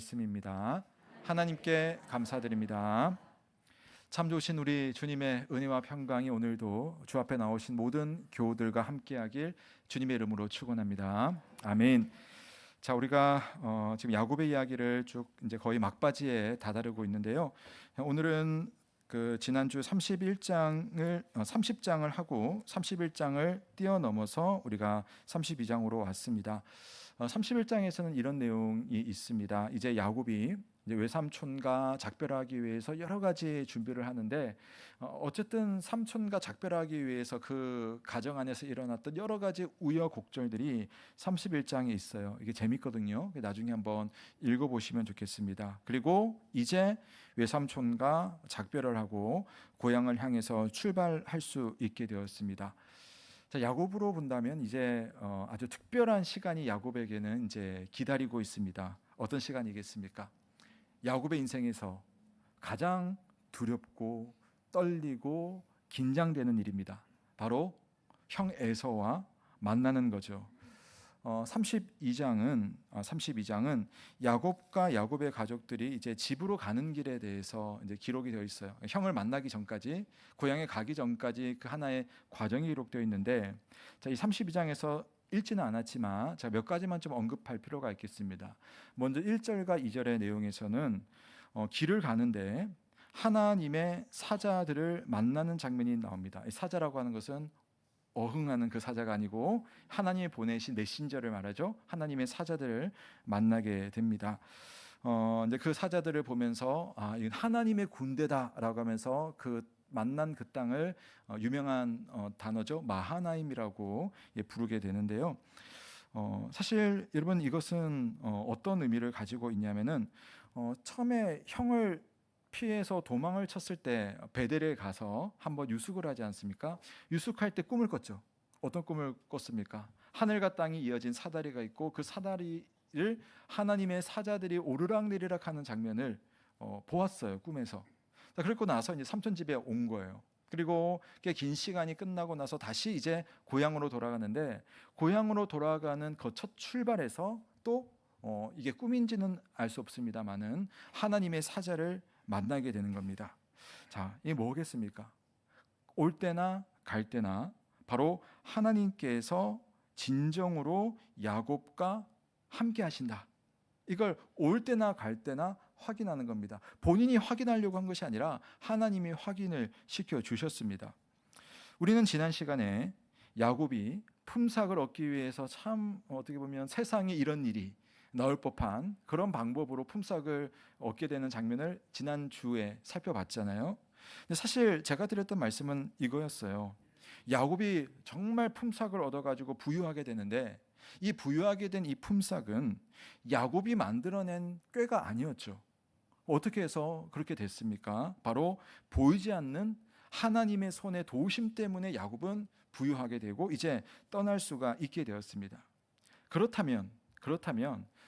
말씀입니다. 하나님께 감사드립니다. 참 좋으신 우리 주님의 은혜와 평강이 오늘도 주 앞에 나오신 모든 교우들과 함께하길 주님의 이름으로 축원합니다. 아멘. 자, 우리가 지금 야곱의 이야기를 쭉 이제 거의 막바지에 다다르고 있는데요. 오늘은 그 지난주 30장을 하고 31장을 뛰어넘어서 우리가 32장으로 왔습니다. 31장에서는 이런 내용이 있습니다. 이제 야곱이 이제 외삼촌과 작별하기 위해서 여러 가지 준비를 하는데 어쨌든 삼촌과 작별하기 위해서 그 가정 안에서 일어났던 여러 가지 우여곡절들이 31장에 있어요. 이게 재밌거든요. 나중에 한번 읽어보시면 좋겠습니다. 그리고 이제 외삼촌과 작별을 하고 고향을 향해서 출발할 수 있게 되었습니다. 자, 야곱으로 본다면 이제 아주 특별한 시간이 야곱에게는 이제 기다리고 있습니다. 어떤 시간이겠습니까? 야곱의 인생에서 가장 두렵고 떨리고 긴장되는 일입니다. 바로 형 에서와 만나는 거죠. 32장은 야곱과 야곱의 가족들이 이제 집으로 가는 길에 대해서 이제 기록이 되어 있어요. 형을 만나기 전까지, 고향에 가기 전까지 그 하나의 과정이 기록되어 있는데, 자, 이 32장에서 읽지는 않았지만 몇 가지만 좀 언급할 필요가 있겠습니다. 먼저 1절과 2절의 내용에서는 길을 가는데 하나님의 사자들을 만나는 장면이 나옵니다. 이 사자라고 하는 것은 어흥하는 그 사자가 아니고 하나님이 보내신 메신저를 말하죠. 하나님의 사자들을 만나게 됩니다. 이제 그 사자들을 보면서 이건 하나님의 군대다라고 하면서 그 만난 그 땅을 유명한 단어죠. 마하나임이라고 부르게 되는데요. 사실 여러분 이것은 어떤 의미를 가지고 있냐면은 처음에 형을 피해서 도망을 쳤을 때 베델에 가서 한번 유숙을 하지 않습니까? 유숙할 때 꿈을 꿨죠. 어떤 꿈을 꿨습니까? 하늘과 땅이 이어진 사다리가 있고 그 사다리를 하나님의 사자들이 오르락내리락 하는 장면을 보았어요, 꿈에서. 그리고 나서 이제 삼촌 집에 온 거예요. 그리고 꽤 긴 시간이 끝나고 나서 다시 이제 고향으로 돌아가는데, 고향으로 돌아가는 그 첫 출발에서 또 이게 꿈인지는 알 수 없습니다만은 하나님의 사자를 만나게 되는 겁니다. 자, 이게 뭐겠습니까? 올 때나 갈 때나 바로 하나님께서 진정으로 야곱과 함께 하신다. 이걸 올 때나 갈 때나 확인하는 겁니다. 본인이 확인하려고 한 것이 아니라 하나님이 확인을 시켜 주셨습니다. 우리는 지난 시간에 야곱이 품삯을 얻기 위해서 참 어떻게 보면 세상에 이런 일이 나올 법한 그런 방법으로 품삯을 얻게 되는 장면을 지난주에 살펴봤잖아요. 근데 사실 제가 드렸던 말씀은 이거였어요. 야곱이 정말 품삯을 얻어가지고 부유하게 되는데, 이 부유하게 된 이 품삯은 야곱이 만들어낸 꾀가 아니었죠. 어떻게 해서 그렇게 됐습니까? 바로 보이지 않는 하나님의 손의 도우심 때문에 야곱은 부유하게 되고 이제 떠날 수가 있게 되었습니다. 그렇다면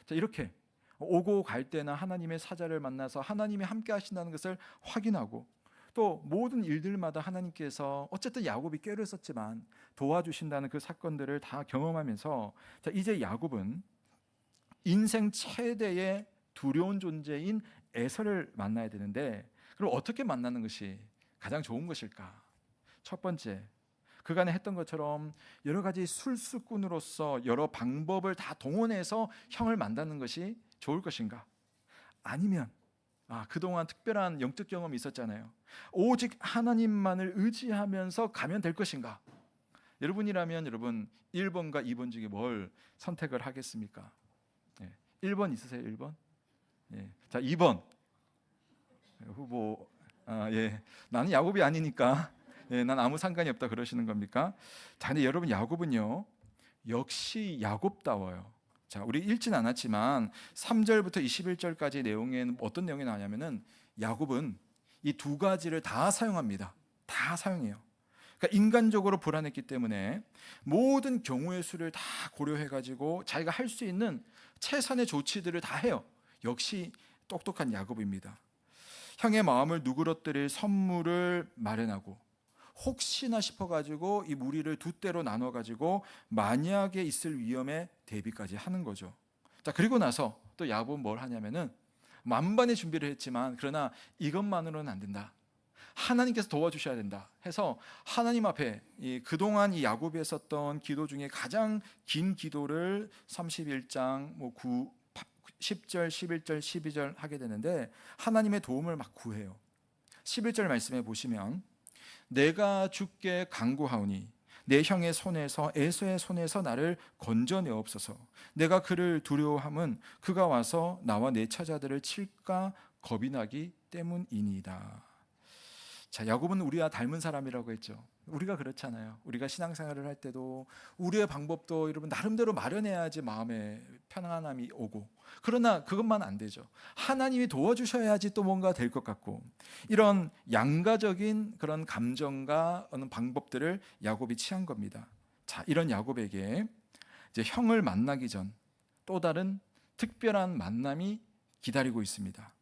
자, 이렇게 오고 갈 때나 하나님의 사자를 만나서 하나님이 함께 하신다는 것을 확인하고, 또 모든 일들마다 하나님께서 어쨌든 야곱이 꾀를 썼지만 도와주신다는 그 사건들을 다 경험하면서, 자, 이제 야곱은 인생 최대의 두려운 존재인 에서를 만나야 되는데, 그럼 어떻게 만나는 것이 가장 좋은 것일까? 첫 번째, 그간에 했던 것처럼 여러 가지 술수꾼으로서 여러 방법을 다 동원해서 형을 만나는 것이 좋을 것인가? 아니면 그동안 특별한 영적 경험이 있었잖아요. 오직 하나님만을 의지하면서 가면 될 것인가? 여러분이라면 여러분 1번과 2번 중에 뭘 선택을 하겠습니까? 1번 있으세요? 1번? 자, 2번 후보. 나는 야곱이 아니니까 난 아무 상관이 없다 그러시는 겁니까? 자, 근데 여러분 야곱은요 역시 야곱다워요. 자, 우리 읽진 않았지만 3절부터 21절까지 내용에는 어떤 내용이 나오냐면은 야곱은 이 두 가지를 다 사용합니다. 다 사용해요. 그러니까 인간적으로 불안했기 때문에 모든 경우의 수를 다 고려해가지고 자기가 할 수 있는 최선의 조치들을 다 해요. 역시 똑똑한 야곱입니다. 형의 마음을 누그러뜨릴 선물을 마련하고, 혹시나 싶어가지고 이 무리를 두 때로 나눠가지고 만약에 있을 위험에 대비까지 하는 거죠. 자, 그리고 나서 또 야곱은 뭘 하냐면은 만반의 준비를 했지만 그러나 이것만으로는 안 된다. 하나님께서 도와주셔야 된다 해서 하나님 앞에 그동안 이 야곱이 했었던 기도 중에 가장 긴 기도를 31장 10절, 11절, 12절 하게 되는데 하나님의 도움을 막 구해요. 11절 말씀에 보시면 내가 주께 간구하오니 내 형의 손에서 에서의 손에서 나를 건져내옵소서. 내가 그를 두려워함은 그가 와서 나와 내 처자들을 칠까 겁이 나기 때문이니이다. 자, 야곱은 우리와 닮은 사람이라고 했죠. 우리가 그렇잖아요. 우리가 신앙생활을 할 때도 우리의 방법도 여러분 나름대로 마련해야지 마음에 편안함이 오고, 그러나 그것만 안 되죠. 하나님이 도와주셔야지 또 뭔가 될 것 같고, 이런 양가적인 그런 감정과 어느 방법들을 야곱이 취한 겁니다. 자, 이런 야곱에게 이제 형을 만나기 전 또 다른 특별한 만남이 기다리고 있습니다.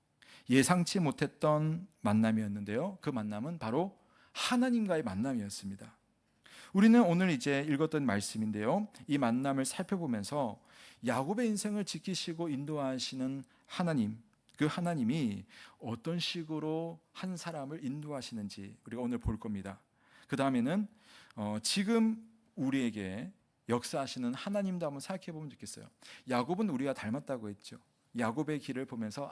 예상치 못했던 만남이었는데요. 그 만남은 바로 하나님과의 만남이었습니다. 우리는 오늘 이제 읽었던 말씀인데요. 이 만남을 살펴보면서 야곱의 인생을 지키시고 인도하시는 하나님, 그 하나님이 어떤 식으로 한 사람을 인도하시는지 우리가 오늘 볼 겁니다. 그 다음에는 지금 우리에게 역사하시는 하나님도 한번 생각해 보면 좋겠어요. 야곱은 우리와 닮았다고 했죠. 야곱의 길을 보면서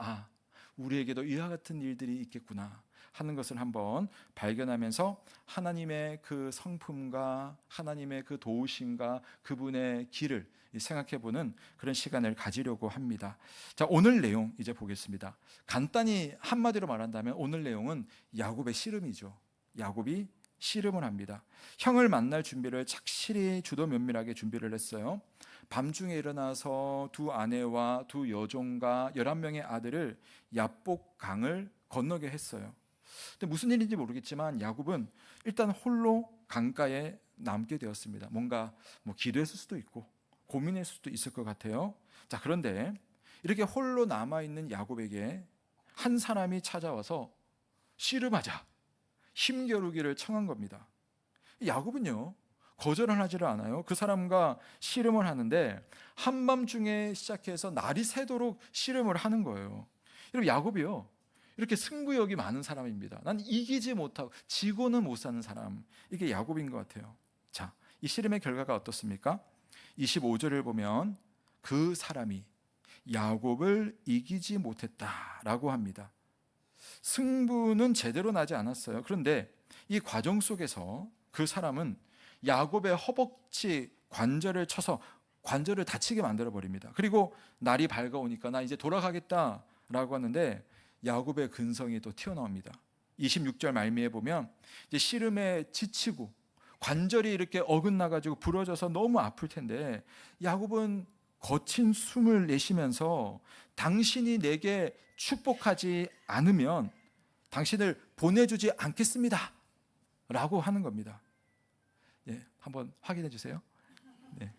우리에게도 이와 같은 일들이 있겠구나 하는 것을 한번 발견하면서 하나님의 그 성품과 하나님의 그 도우심과 그분의 길을 생각해보는 그런 시간을 가지려고 합니다. 자, 오늘 내용 이제 보겠습니다. 간단히 한마디로 말한다면 오늘 내용은 야곱의 씨름이죠. 야곱이 씨름을 합니다. 형을 만날 준비를 착실히 주도 면밀하게 준비를 했어요. 밤중에 일어나서 두 아내와 두 여종과 11명의 아들을 야복강을 건너게 했어요. 근데 무슨 일인지 모르겠지만 야곱은 일단 홀로 강가에 남게 되었습니다. 뭔가 기도했을 수도 있고 고민했을 수도 있을 것 같아요. 자, 그런데 이렇게 홀로 남아있는 야곱에게 한 사람이 찾아와서 씨름하자, 힘겨루기를 청한 겁니다. 야곱은요 거절을 하지를 않아요. 그 사람과 씨름을 하는데 한밤중에 시작해서 날이 새도록 씨름을 하는 거예요. 여러분, 야곱이요 이렇게 승부욕이 많은 사람입니다. 난 이기지 못하고 지고는 못 사는 사람, 이게 야곱인 것 같아요. 자, 이 씨름의 결과가 어떻습니까? 25절을 보면 그 사람이 야곱을 이기지 못했다라고 합니다. 승부는 제대로 나지 않았어요. 그런데 이 과정 속에서 그 사람은 야곱의 허벅지 관절을 쳐서 관절을 다치게 만들어 버립니다. 그리고 날이 밝아오니까 나 이제 돌아가겠다라고 하는데 야곱의 근성이 또 튀어나옵니다. 26절 말미에 보면 이제 씨름에 지치고 관절이 이렇게 어긋나가지고 부러져서 너무 아플 텐데 야곱은 거친 숨을 내쉬면서 당신이 내게 축복하지 않으면 당신을 보내주지 않겠습니다 라고 하는 겁니다. 한번 확인해 주세요. 네.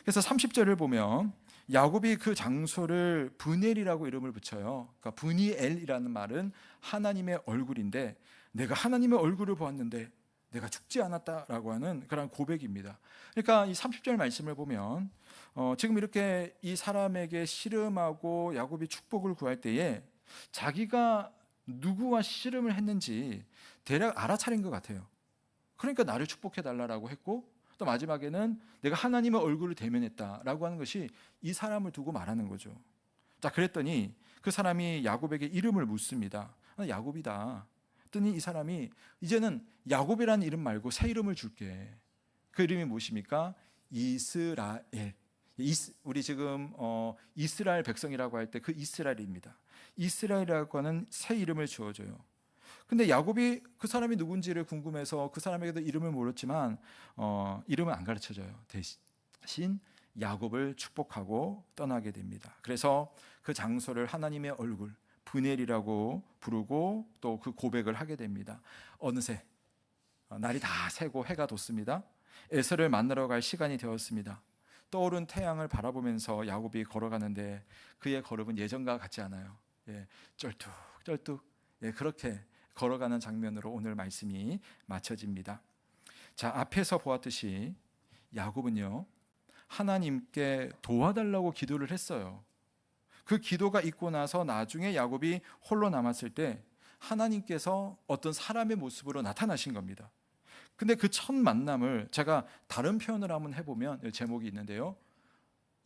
그래서 30절을 보면 야곱이 그 장소를 브넬이라고 이름을 붙여요. 그러니까 브니엘이라는 말은 하나님의 얼굴인데 내가 하나님의 얼굴을 보았는데 내가 죽지 않았다라고 하는 그런 고백입니다. 그러니까 이 30절 말씀을 보면 지금 이렇게 이 사람에게 씨름하고 야곱이 축복을 구할 때에 자기가 누구와 씨름을 했는지 대략 알아차린 것 같아요. 그러니까 나를 축복해 달라고 했고 또 마지막에는 내가 하나님의 얼굴을 대면했다라고 하는 것이 이 사람을 두고 말하는 거죠. 자, 그랬더니 그 사람이 야곱에게 이름을 묻습니다. 야곱이다. 했더니 이 사람이 이제는 야곱이라는 이름 말고 새 이름을 줄게. 그 이름이 무엇입니까? 이스라엘. 우리 지금 이스라엘 백성이라고 할 때 그 이스라엘입니다. 이스라엘이라고 하는 새 이름을 주어줘요. 근데 야곱이 그 사람이 누군지를 궁금해서 그 사람에게도 이름을 물었지만 이름은 안 가르쳐줘요. 대신 야곱을 축복하고 떠나게 됩니다. 그래서 그 장소를 하나님의 얼굴 브넬이라고 부르고 또 그 고백을 하게 됩니다. 어느새 날이 다 새고 해가 돋습니다. 에서를 만나러 갈 시간이 되었습니다. 떠오른 태양을 바라보면서 야곱이 걸어가는데 그의 걸음은 예전과 같지 않아요. 쩔뚝쩔뚝 그렇게 걸어가는 장면으로 오늘 말씀이 마쳐집니다. 자, 앞에서 보았듯이 야곱은요 하나님께 도와달라고 기도를 했어요. 그 기도가 있고 나서 나중에 야곱이 홀로 남았을 때 하나님께서 어떤 사람의 모습으로 나타나신 겁니다. 근데 그 첫 만남을 제가 다른 표현을 한번 해보면 제목이 있는데요,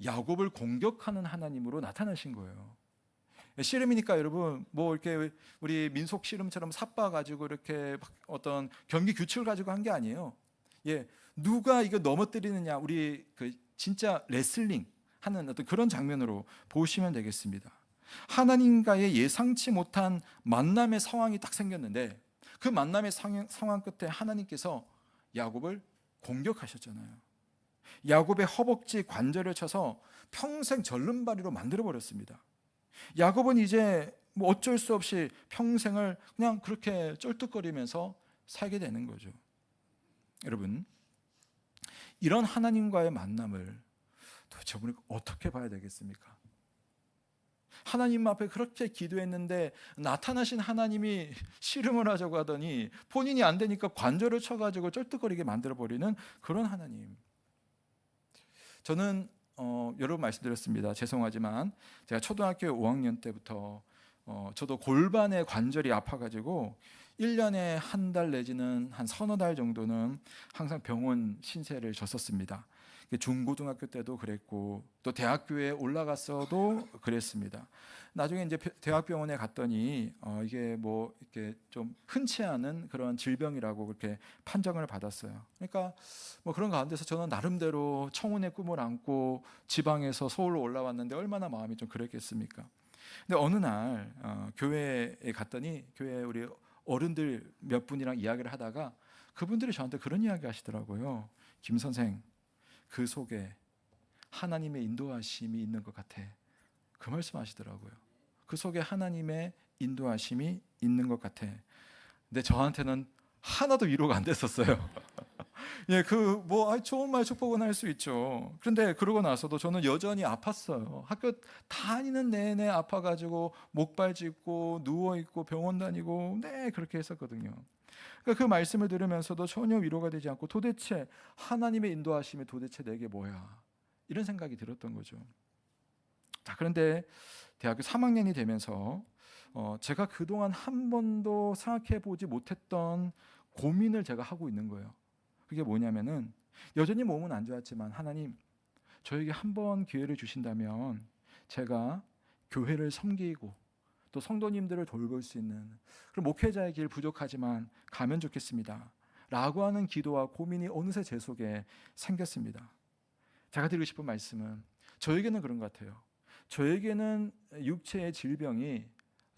야곱을 공격하는 하나님으로 나타나신 거예요. 씨름이니까 여러분 뭐 이렇게 우리 민속 씨름처럼 삿바 가지고 이렇게 어떤 경기 규칙을 가지고 한 게 아니에요. 예, 누가 이거 넘어뜨리느냐, 우리 그 진짜 레슬링 하는 어떤 그런 장면으로 보시면 되겠습니다. 하나님과의 예상치 못한 만남의 상황이 딱 생겼는데 그 만남의 상황 끝에 하나님께서 야곱을 공격하셨잖아요. 야곱의 허벅지 관절을 쳐서 평생 절름발이로 만들어 버렸습니다. 야곱은 이제 뭐 어쩔 수 없이 평생을 그냥 그렇게 쩔뚝거리면서 살게 되는 거죠. 여러분, 이런 하나님과의 만남을 도대체 우리가 어떻게 봐야 되겠습니까? 하나님 앞에 그렇게 기도했는데 나타나신 하나님이 씨름을 하자고 하더니 본인이 안 되니까 관절을 쳐가지고 쩔뚝거리게 만들어버리는 그런 하나님. 저는 여러 번 말씀드렸습니다. 죄송하지만 제가 초등학교 5학년 때부터 저도 골반의 관절이 아파가지고 1년에 한 달 내지는 한 서너 달 정도는 항상 병원 신세를 졌었습니다. 중고등학교 때도 그랬고 또 대학교에 올라갔어도 그랬습니다. 나중에 이제 대학병원에 갔더니 이게 뭐 이렇게 좀 흔치 않은 그런 질병이라고 그렇게 판정을 받았어요. 그러니까 뭐 그런 가운데서 저는 나름대로 청운의 꿈을 안고 지방에서 서울로 올라왔는데 얼마나 마음이 좀 그랬겠습니까? 근데 어느 날 교회에 갔더니 교회 우리 어른들 몇 분이랑 이야기를 하다가 그분들이 저한테 그런 이야기 하시더라고요. 김 선생, 그 속에 하나님의 인도하심이 있는 것 같아. 그 말씀 하시더라고요. 그 속에 하나님의 인도하심이 있는 것 같아. 근데 저한테는 하나도 위로가 안 됐었어요. 예, 그 뭐 좋은 말 축복은 할 수 있죠. 그런데 그러고 나서도 저는 여전히 아팠어요. 학교 다니는 내내 아파가지고 목발 짚고 누워 있고 병원 다니고 네 그렇게 했었거든요. 그러니까 그 말씀을 들으면서도 전혀 위로가 되지 않고 도대체 하나님의 인도하심이 도대체 내게 뭐야, 이런 생각이 들었던 거죠. 자, 그런데 대학교 3학년이 되면서 제가 그동안 한 번도 생각해 보지 못했던 고민을 제가 하고 있는 거예요. 그게 뭐냐면은 여전히 몸은 안 좋았지만 하나님, 저에게 한 번 기회를 주신다면 제가 교회를 섬기고 또 성도님들을 돌볼 수 있는 그런 목회자의 길 부족하지만 가면 좋겠습니다 라고 하는 기도와 고민이 어느새 제 속에 생겼습니다. 제가 드리고 싶은 말씀은 저에게는 그런 것 같아요. 저에게는 육체의 질병이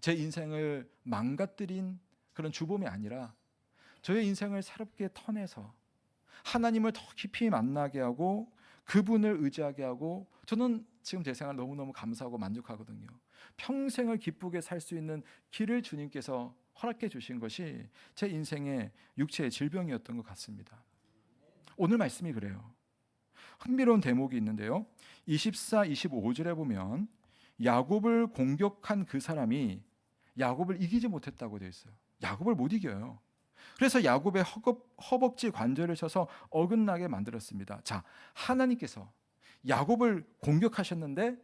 제 인생을 망가뜨린 그런 주범이 아니라 저의 인생을 새롭게 터내서 하나님을 더 깊이 만나게 하고 그분을 의지하게 하고, 저는 지금 제 생활 너무너무 감사하고 만족하거든요. 평생을 기쁘게 살 수 있는 길을 주님께서 허락해 주신 것이 제 인생의 육체의 질병이었던 것 같습니다. 오늘 말씀이 그래요. 흥미로운 대목이 있는데요, 24, 25절에 보면 야곱을 공격한 그 사람이 야곱을 이기지 못했다고 되어 있어요. 야곱을 못 이겨요. 그래서 야곱의 허벅지 관절을 쳐서 어긋나게 만들었습니다. 자, 하나님께서 야곱을 공격하셨는데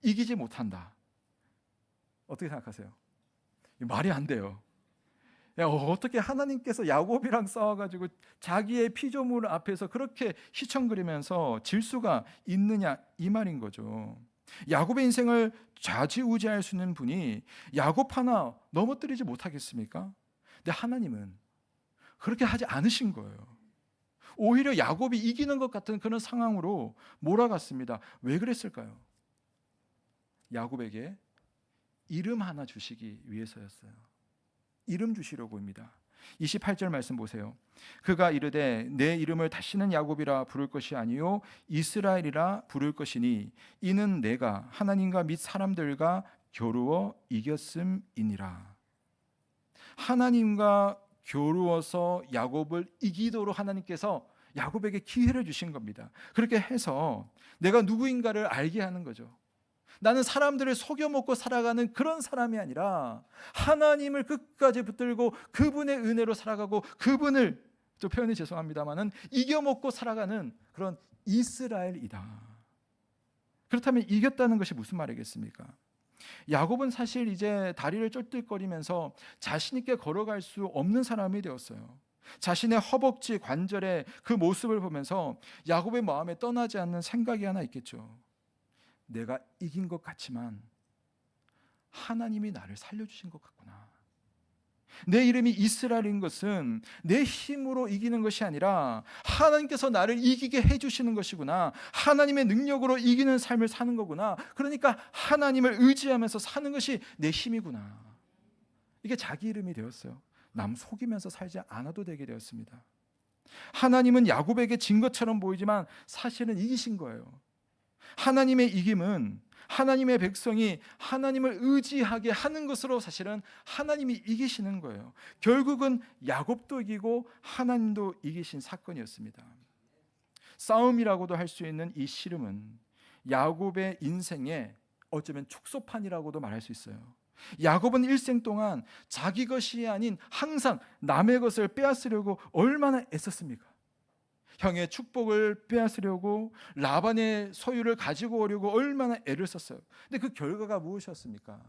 이기지 못한다. 어떻게 생각하세요? 말이 안 돼요. 야, 어떻게 하나님께서 야곱이랑 싸워가지고 자기의 피조물 앞에서 그렇게 휘청거리면서 질 수가 있느냐, 이 말인 거죠. 야곱의 인생을 좌지우지할 수 있는 분이 야곱 하나 넘어뜨리지 못하겠습니까? 근데 하나님은 그렇게 하지 않으신 거예요. 오히려 야곱이 이기는 것 같은 그런 상황으로 몰아갔습니다. 왜 그랬을까요? 야곱에게 이름 하나 주시기 위해서였어요. 이름 주시려고 합니다. 28절 말씀 보세요. 그가 이르되 내 이름을 다시는 야곱이라 부를 것이 아니요 이스라엘이라 부를 것이니 이는 내가 하나님과 및 사람들과 겨루어 이겼음이니라. 하나님과 겨루어서 야곱을 이기도록 하나님께서 야곱에게 기회를 주신 겁니다. 그렇게 해서 내가 누구인가를 알게 하는 거죠. 나는 사람들을 속여먹고 살아가는 그런 사람이 아니라 하나님을 끝까지 붙들고 그분의 은혜로 살아가고 그분을, 좀 표현이 죄송합니다마는 이겨먹고 살아가는 그런 이스라엘이다. 그렇다면 이겼다는 것이 무슨 말이겠습니까? 야곱은 사실 이제 다리를 쩔뚝거리면서 자신 있게 걸어갈 수 없는 사람이 되었어요. 자신의 허벅지 관절의 그 모습을 보면서 야곱의 마음에 떠나지 않는 생각이 하나 있겠죠. 내가 이긴 것 같지만 하나님이 나를 살려주신 것 같구나. 내 이름이 이스라엘인 것은 내 힘으로 이기는 것이 아니라 하나님께서 나를 이기게 해주시는 것이구나. 하나님의 능력으로 이기는 삶을 사는 거구나. 그러니까 하나님을 의지하면서 사는 것이 내 힘이구나. 이게 자기 이름이 되었어요. 남 속이면서 살지 않아도 되게 되었습니다. 하나님은 야곱에게 진 것처럼 보이지만 사실은 이기신 거예요. 하나님의 이김은 하나님의 백성이 하나님을 의지하게 하는 것으로 사실은 하나님이 이기시는 거예요. 결국은 야곱도 이기고 하나님도 이기신 사건이었습니다. 싸움이라고도 할 수 있는 이 씨름은 야곱의 인생의 어쩌면 축소판이라고도 말할 수 있어요. 야곱은 일생 동안 자기 것이 아닌 항상 남의 것을 빼앗으려고 얼마나 애썼습니까? 형의 축복을 빼앗으려고 라반의 소유를 가지고 오려고 얼마나 애를 썼어요. 근데 그 결과가 무엇이었습니까?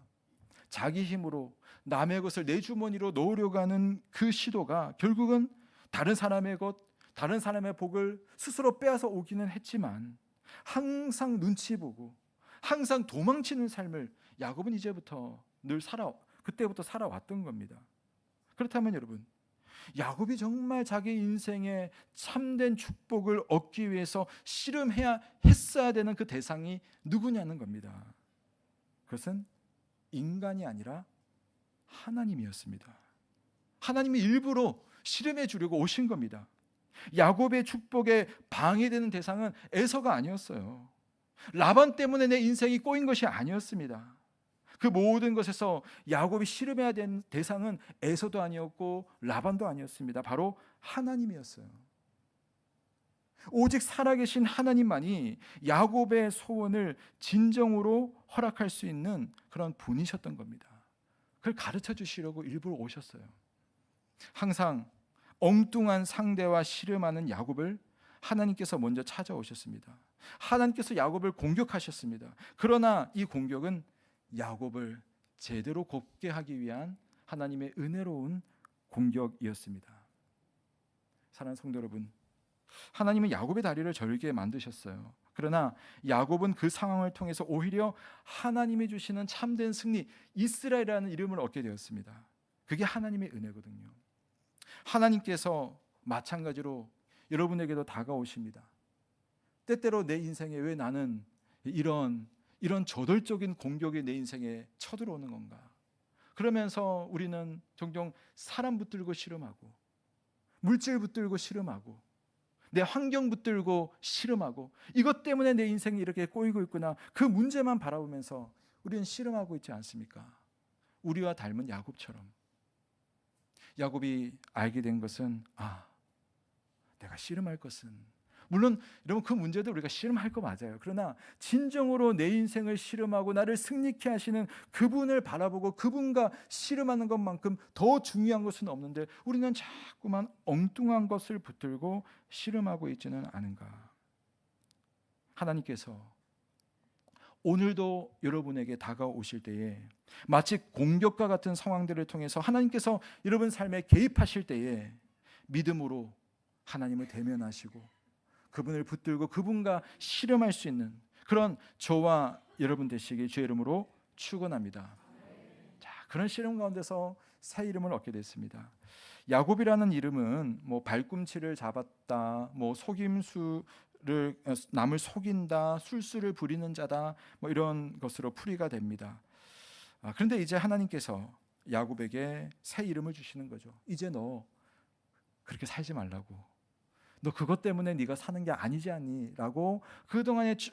자기 힘으로 남의 것을 내 주머니로 넣으려고 하는 그 시도가 결국은 다른 사람의 것, 다른 사람의 복을 스스로 빼앗아 오기는 했지만 항상 눈치 보고 항상 도망치는 삶을 야곱은 이제부터 늘 그때부터 살아왔던 겁니다. 그렇다면 여러분, 야곱이 정말 자기 인생의 참된 축복을 얻기 위해서 씨름해야 했어야 되는 그 대상이 누구냐는 겁니다. 그것은 인간이 아니라 하나님이었습니다. 하나님이 일부러 씨름해 주려고 오신 겁니다. 야곱의 축복에 방해되는 대상은 에서가 아니었어요. 라반 때문에 내 인생이 꼬인 것이 아니었습니다. 그 모든 것에서 야곱이 씨름해야 된 대상은 에서도 아니었고 라반도 아니었습니다. 바로 하나님이었어요. 오직 살아계신 하나님만이 야곱의 소원을 진정으로 허락할 수 있는 그런 분이셨던 겁니다. 그걸 가르쳐 주시려고 일부러 오셨어요. 항상 엉뚱한 상대와 씨름하는 야곱을 하나님께서 먼저 찾아오셨습니다. 하나님께서 야곱을 공격하셨습니다. 그러나 이 공격은 야곱을 제대로 곱게 하기 위한 하나님의 은혜로운 공격이었습니다. 사랑하는 성도 여러분, 하나님은 야곱의 다리를 절게 만드셨어요. 그러나 야곱은 그 상황을 통해서 오히려 하나님이 주시는 참된 승리, 이스라엘이라는 이름을 얻게 되었습니다. 그게 하나님의 은혜거든요. 하나님께서 마찬가지로 여러분에게도 다가오십니다. 때때로 내 인생에 왜 나는 이런 저돌적인 공격이 내 인생에 쳐들어오는 건가? 그러면서 우리는 종종 사람 붙들고 씨름하고 물질 붙들고 씨름하고 내 환경 붙들고 씨름하고 이것 때문에 내 인생이 이렇게 꼬이고 있구나. 그 문제만 바라보면서 우리는 씨름하고 있지 않습니까? 우리와 닮은 야곱처럼. 야곱이 알게 된 것은 내가 씨름할 것은 물론 여러분 그 문제도 우리가 씨름할 거 맞아요. 그러나 진정으로 내 인생을 씨름하고 나를 승리케 하시는 그분을 바라보고 그분과 씨름하는 것만큼 더 중요한 것은 없는데 우리는 자꾸만 엉뚱한 것을 붙들고 씨름하고 있지는 않은가. 하나님께서 오늘도 여러분에게 다가오실 때에 마치 공격과 같은 상황들을 통해서 하나님께서 여러분 삶에 개입하실 때에 믿음으로 하나님을 대면하시고 그분을 붙들고 그분과 씨름할 수 있는 그런 저와 여러분 되시길 주의 이름으로 축원합니다. 자, 그런 씨름 가운데서 새 이름을 얻게 됐습니다. 야곱이라는 이름은 발꿈치를 잡았다, 속임수를 남을 속인다, 술수를 부리는 자다, 이런 것으로 풀이가 됩니다. 그런데 이제 하나님께서 야곱에게 새 이름을 주시는 거죠. 이제 너 그렇게 살지 말라고. 너 그것 때문에 네가 사는 게 아니지 않니? 라고 그동안에 쭉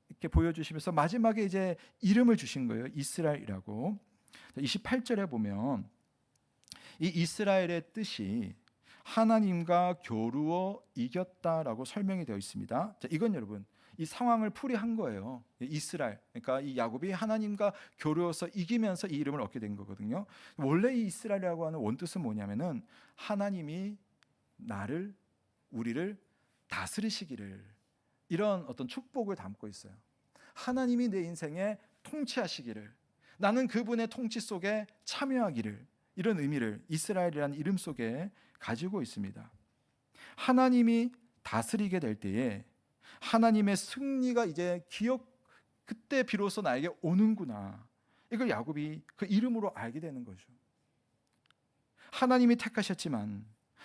이렇게 보여주시면서 마지막에 이제 이름을 주신 거예요. 이스라엘이라고. 28절에 보면 이 이스라엘의 뜻이 하나님과 겨루어 이겼다라고 설명이 되어 있습니다. 자, 이건 여러분 이 상황을 풀이한 거예요. 이스라엘, 그러니까 이 야곱이 하나님과 겨루어서 이기면서 이 이름을 얻게 된 거거든요. 원래 이 이스라엘이라고 하는 원뜻은 뭐냐면은 하나님이 우리를 다스리시기를, 이런 어떤 축복을 담고 있어요. 하나님이 내 인생에 통치하시기를, 나는 그분의 통치 속에 참여하기를, 이런 의미를 이스라엘이라는 이름 속에 가지고 있습니다. 하나님이 다스리게 될 때에 하나님의 승리가 이제 그때 비로소 나에게 오는구나, 이걸 야곱이 그 이름으로 알게 되는 거죠. 하나님이 택하셨지만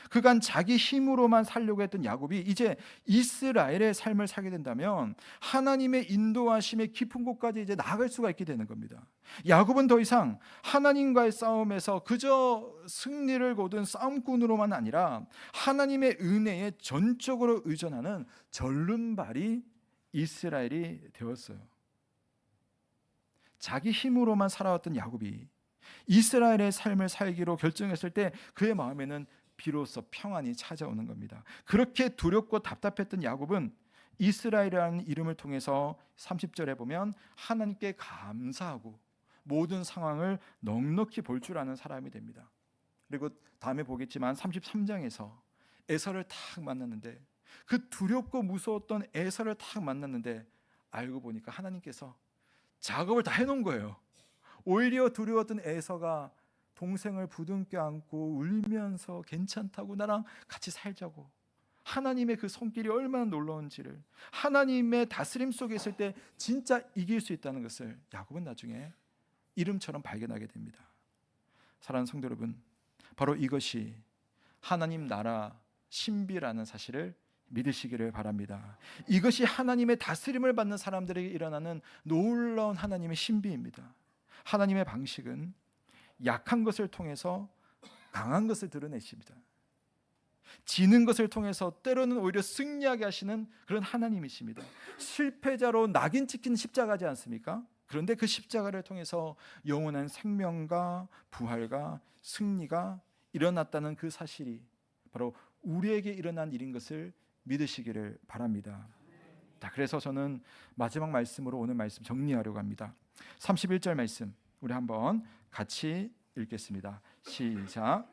그간 자기 힘으로만 살려고 했던 야곱이 이제 이스라엘의 삶을 살게 된다면 하나님의 인도하심의 깊은 곳까지 이제 나아갈 수가 있게 되는 겁니다. 야곱은 더 이상 하나님과의 싸움에서 그저 승리를 거둔 싸움꾼으로만 아니라 하나님의 은혜에 전적으로 의존하는 전륜발이 이스라엘이 되었어요. 자기 힘으로만 살아왔던 야곱이 이스라엘의 삶을 살기로 결정했을 때 그의 마음에는 비로소 평안이 찾아오는 겁니다. 그렇게 두렵고 답답했던 야곱은 이스라엘이라는 이름을 통해서 30절에 보면 하나님께 감사하고 모든 상황을 넉넉히 볼 줄 아는 사람이 됩니다. 그리고 다음에 보겠지만 33장에서 에서를 탁 만났는데, 그 두렵고 무서웠던 에서를 탁 만났는데 알고 보니까 하나님께서 작업을 다 해놓은 거예요. 오히려 두려웠던 에서가 동생을 부둥켜 안고 울면서 괜찮다고 나랑 같이 살자고, 하나님의 그 손길이 얼마나 놀라운지를, 하나님의 다스림 속에 있을 때 진짜 이길 수 있다는 것을 야곱은 나중에 이름처럼 발견하게 됩니다. 사랑하는 성도 여러분, 바로 이것이 하나님 나라 신비라는 사실을 믿으시기를 바랍니다. 이것이 하나님의 다스림을 받는 사람들에게 일어나는 놀라운 하나님의 신비입니다. 하나님의 방식은 약한 것을 통해서 강한 것을 드러내십니다. 지는 것을 통해서 때로는 오히려 승리하게 하시는 그런 하나님이십니다. 실패자로 낙인 찍힌 십자가지 않습니까? 그런데 그 십자가를 통해서 영원한 생명과 부활과 승리가 일어났다는 그 사실이 바로 우리에게 일어난 일인 것을 믿으시기를 바랍니다. 자, 그래서 저는 마지막 말씀으로 오늘 말씀 정리하려고 합니다. 31절 말씀 우리 한번 같이 읽겠습니다. 시작.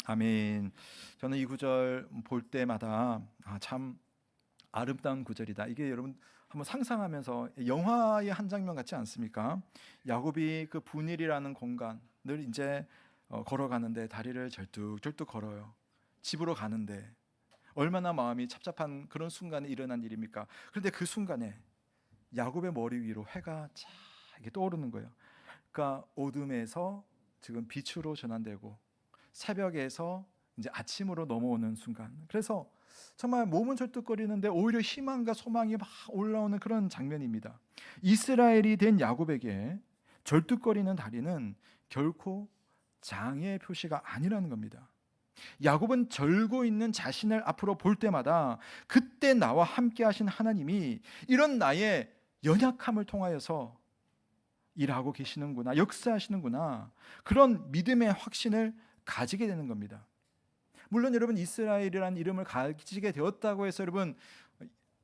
아멘. 저는 이 구절 볼 때마다 참 아름다운 구절이다. 이게 여러분 한번 상상하면서 영화의 한 장면 같지 않습니까? 야곱이 그 분일이라는 공간을 이제 걸어가는데 다리를 절뚝절뚝 걸어요. 집으로 가는데 얼마나 마음이 착잡한 그런 순간에 일어난 일입니까? 그런데 그 순간에 야곱의 머리 위로 해가 쫙 이렇게 떠오르는 거예요. 그러니까 어둠에서 지금 빛으로 전환되고 새벽에서 이제 아침으로 넘어오는 순간. 그래서 정말 몸은 절뚝거리는데 오히려 희망과 소망이 막 올라오는 그런 장면입니다. 이스라엘이 된 야곱에게 절뚝거리는 다리는 결코 장애의 표시가 아니라는 겁니다. 야곱은 절고 있는 자신을 앞으로 볼 때마다 그때 나와 함께 하신 하나님이 이런 나의 연약함을 통하여서 일하고 계시는구나, 역사하시는구나, 그런 믿음의 확신을 가지게 되는 겁니다. 물론 여러분 이스라엘이라는 이름을 가지게 되었다고 해서 여러분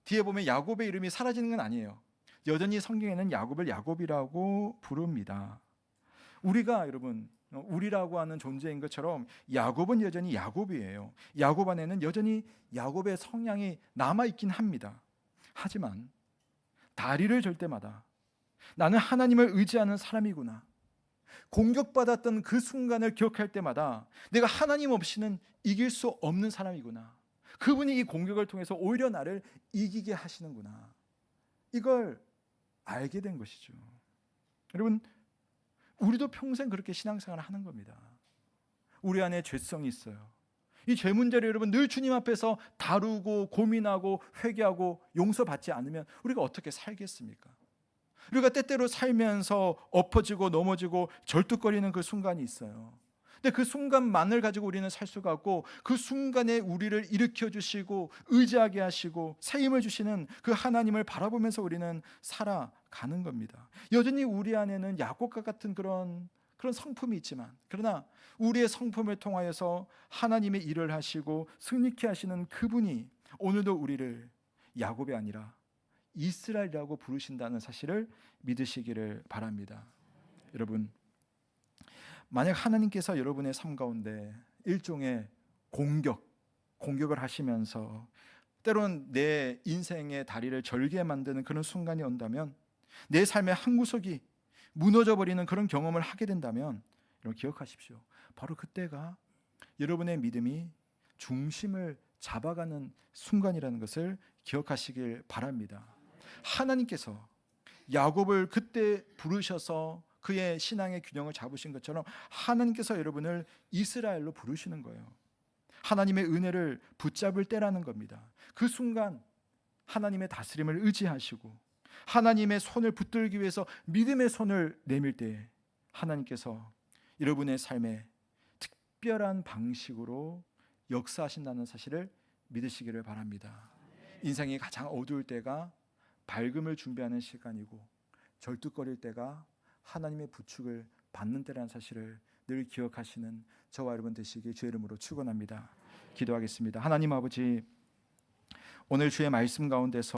뒤에 보면 야곱의 이름이 사라지는 건 아니에요. 여전히 성경에는 야곱을 야곱이라고 부릅니다. 우리가 여러분 우리라고 하는 존재인 것처럼 야곱은 여전히 야곱이에요. 야곱 안에는 여전히 야곱의 성향이 남아있긴 합니다. 하지만 다리를 절 때마다 나는 하나님을 의지하는 사람이구나, 공격받았던 그 순간을 기억할 때마다 내가 하나님 없이는 이길 수 없는 사람이구나, 그분이 이 공격을 통해서 오히려 나를 이기게 하시는구나, 이걸 알게 된 것이죠. 여러분 우리도 평생 그렇게 신앙생활을 하는 겁니다. 우리 안에 죄성이 있어요. 이 죄 문제를 여러분 늘 주님 앞에서 다루고 고민하고 회개하고 용서받지 않으면 우리가 어떻게 살겠습니까? 우리가 때때로 살면서 엎어지고 넘어지고 절뚝거리는 그 순간이 있어요. 근데 그 순간만을 가지고 우리는 살 수가 없고, 그 순간에 우리를 일으켜 주시고 의지하게 하시고 새 힘을 주시는 그 하나님을 바라보면서 우리는 살아가는 겁니다. 여전히 우리 안에는 야곱과 같은 그런 성품이 있지만, 그러나 우리의 성품을 통하여서 하나님의 일을 하시고 승리케 하시는 그분이 오늘도 우리를 야곱이 아니라 이스라엘이라고 부르신다는 사실을 믿으시기를 바랍니다. 여러분, 만약 하나님께서 여러분의 삶 가운데 일종의 공격을 하시면서 때론 내 인생의 다리를 절게 만드는 그런 순간이 온다면, 내 삶의 한 구석이 무너져 버리는 그런 경험을 하게 된다면, 여러분 기억하십시오. 바로 그때가 여러분의 믿음이 중심을 잡아가는 순간이라는 것을 기억하시길 바랍니다. 하나님께서 야곱을 그때 부르셔서 그의 신앙의 균형을 잡으신 것처럼 하나님께서 여러분을 이스라엘로 부르시는 거예요. 하나님의 은혜를 붙잡을 때라는 겁니다. 그 순간 하나님의 다스림을 의지하시고 하나님의 손을 붙들기 위해서 믿음의 손을 내밀 때 하나님께서 여러분의 삶에 특별한 방식으로 역사하신다는 사실을 믿으시기를 바랍니다. 인생이 가장 어두울 때가 밝음을 준비하는 시간이고, 절뚝거릴 때가 하나님의 부축을 받는 때라는 사실을 늘 기억하시는 저와 여러분 되시길 주의 이름으로 축원합니다. 기도하겠습니다. 하나님 아버지, 오늘 주의 말씀 가운데서